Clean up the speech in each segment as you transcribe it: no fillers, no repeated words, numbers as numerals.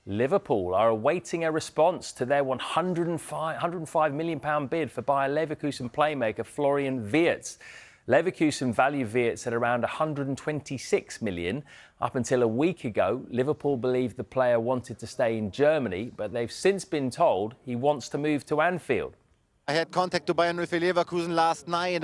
Liverpool are awaiting a response to their £105 million bid for Bayer Leverkusen playmaker Florian Wirtz. Leverkusen value Wirtz at around £126 million. Up until a week ago, Liverpool believed the player wanted to stay in Germany, but they've since been told he wants to move to Anfield. I had contact to Bayer Leverkusen last night.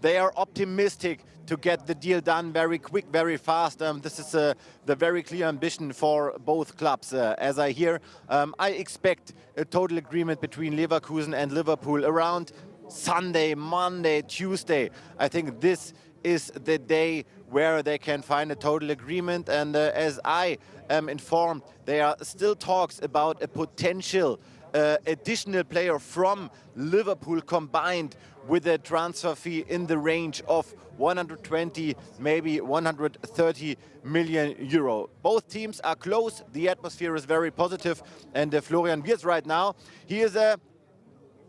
They are optimistic to get the deal done very quick, very fast. This is the very clear ambition for both clubs. As I hear, I expect a total agreement between Leverkusen and Liverpool around Sunday, Monday, Tuesday. I think this is the day where they can find a total agreement. And as I am informed, there are still talks about a potential additional player from Liverpool combined with a transfer fee in the range of 120, maybe 130 million euro. Both teams are close. The atmosphere is very positive. And Florian Wirtz right now, he is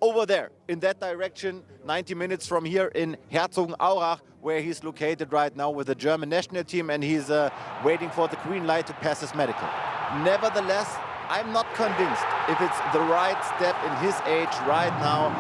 over there in that direction, 90 minutes from here in Herzogenaurach, where he's located right now with the German national team, and he's waiting for the green light to pass his medical. Nevertheless, I'm not convinced if it's the right step in his age right now.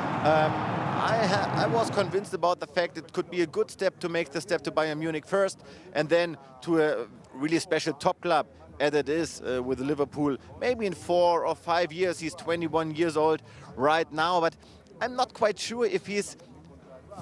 I was convinced about the fact it could be a good step to make the step to Bayern Munich first, and then to a really special top club as it is with Liverpool. Maybe in 4 or 5 years, he's 21 years old right now, but I'm not quite sure if he's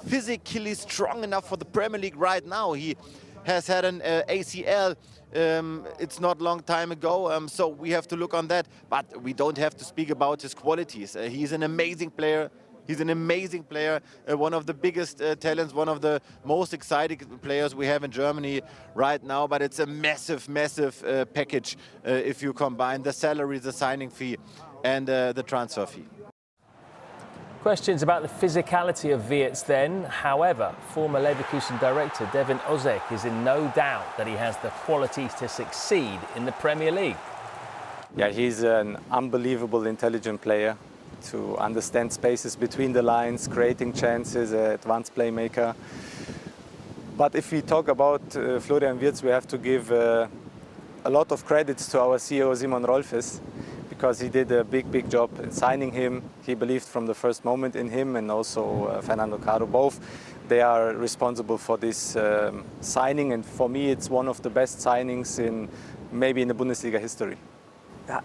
physically strong enough for the Premier League right now. He has had an ACL. It's not a long time ago, so we have to look on that. But we don't have to speak about his qualities. He's an amazing player. He's an amazing player, one of the biggest talents, one of the most exciting players we have in Germany right now. But it's a massive, massive package if you combine the salary, the signing fee, and the transfer fee. Questions about the physicality of Wirtz then. However, former Leverkusen director Devin Ozek is in no doubt that he has the qualities to succeed in the Premier League. Yeah, he's an unbelievable intelligent player to understand spaces between the lines, creating chances, an advanced playmaker. But if we talk about Florian Wirtz, we have to give a lot of credits to our CEO Simon Rolfes, because he did a big job in signing him. He believed from the first moment in him, and also Fernando Caro. Both, they are responsible for this signing, and for me it's one of the best signings maybe in the Bundesliga history.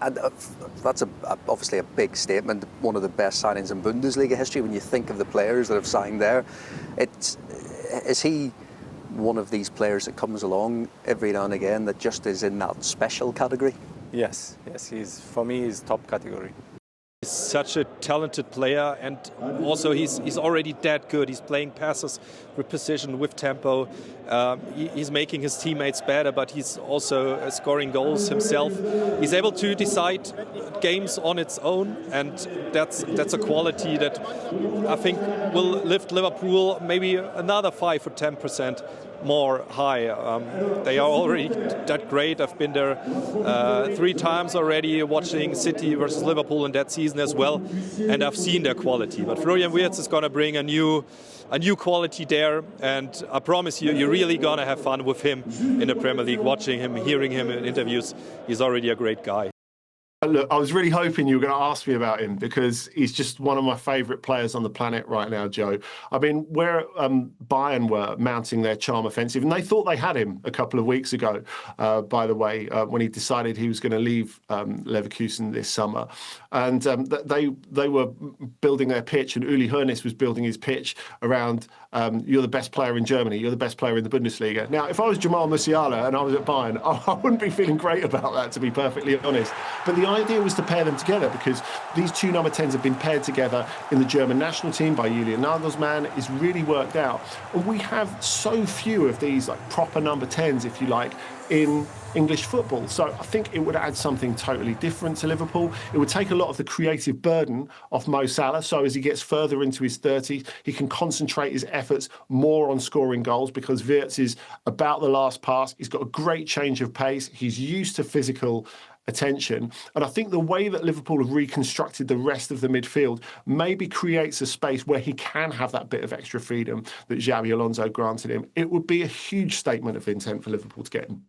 And that's obviously a big statement, one of the best signings in Bundesliga history. When you think of the players that have signed there, is he one of these players that comes along every now and again that just is in that special category? Yes, for me, he's top category. He's such a talented player, and also he's already that good. He's playing passes with precision, with tempo. He's making his teammates better, but he's also scoring goals himself. He's able to decide games on its own, and that's a quality that I think will lift Liverpool maybe another 5 or 10% more high. They are already that great. I've been there 3 times already, watching City versus Liverpool in that season as well, and I've seen their quality. But Florian Wirtz is going to bring a new quality there, and I promise you, you're really going to have fun with him in the Premier League, watching him, hearing him in interviews. He's already a great guy. Look, I was really hoping you were going to ask me about him, because he's just one of my favourite players on the planet right now, Joe. I mean, where Bayern were mounting their charm offensive, and they thought they had him a couple of weeks ago, by the way, when he decided he was going to leave Leverkusen this summer. And they were building their pitch, and Uli Hoeneß was building his pitch around you're the best player in Germany, you're the best player in the Bundesliga. Now, if I was Jamal Musiala and I was at Bayern, I wouldn't be feeling great about that, to be perfectly honest. But the idea was to pair them together, because these 2 number 10s have been paired together in the German national team by Julian Nagelsmann. It's really worked out. And we have so few of these like proper number 10s, if you like, in English football. So I think it would add something totally different to Liverpool. It would take a lot of the creative burden off Mo Salah, so as he gets further into his 30s, he can concentrate his efforts more on scoring goals, because Wirtz is about the last pass. He's got a great change of pace. He's used to physical attention. And I think the way that Liverpool have reconstructed the rest of the midfield maybe creates a space where he can have that bit of extra freedom that Xabi Alonso granted him. It would be a huge statement of intent for Liverpool to get him.